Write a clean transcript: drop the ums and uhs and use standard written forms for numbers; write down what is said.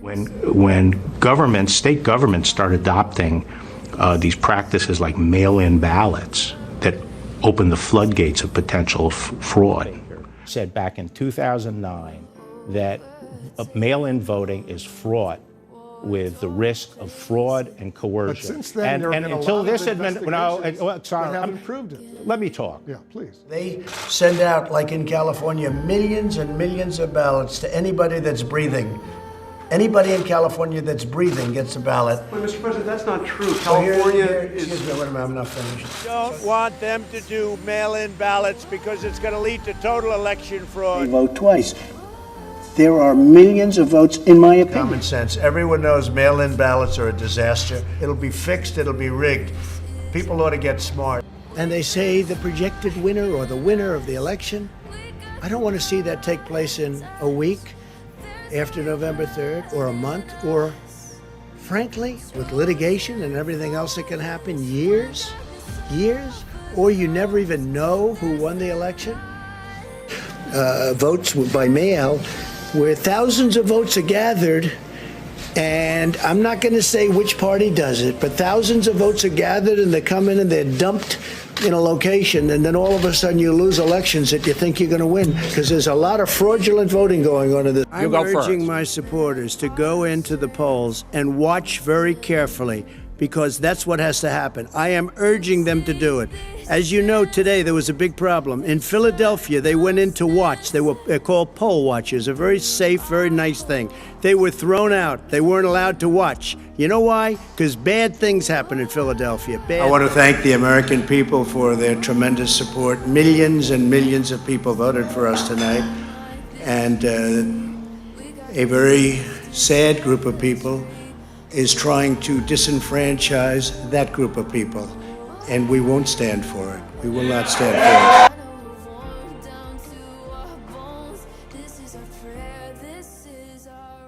When state governments start adopting these practices like mail-in ballots that open the floodgates of potential fraud. Said back in 2009 that mail-in voting is fraught with the risk of fraud and coercion. But since then, there have been until a lot this of investigations that haven't proved it. Let me talk. Yeah, please. They send out, like in California, millions and millions of ballots to anybody that's breathing. Anybody in California that's breathing gets a ballot. But, Mr. President, that's not true. California is... Excuse me, wait a minute, I'm not finished. Don't want them to do mail-in ballots because it's going to lead to total election fraud. They vote twice. There are millions of votes, in my opinion. Common sense. Everyone knows mail-in ballots are a disaster. It'll be fixed, it'll be rigged. People ought to get smart. And they say the projected winner or the winner of the election. I don't want to see that take place in a week after November 3rd or a month or, frankly, with litigation and everything else that can happen, years, or you never even know who won the election. Votes by mail, where thousands of votes are gathered, and I'm not going to say which party does it, but thousands of votes are gathered and they come in and they're dumped in a location, and then all of a sudden you lose elections that you think you're going to win because there's a lot of fraudulent voting going on in this. I'm urging my supporters to go into the polls and watch very carefully because that's what has to happen. I am urging them to do it. As you know, today there was a big problem. In Philadelphia, they went in to watch. They're called poll watchers, a very safe, very nice thing. They were thrown out. They weren't allowed to watch. You know why? Because bad things happen in Philadelphia. I want to thank the American people for their tremendous support. Millions and millions of people voted for us tonight. And a very sad group of people is trying to disenfranchise that group of people. And we won't stand for it. We will not stand for it. Down to our bones. This is our prayer. This is our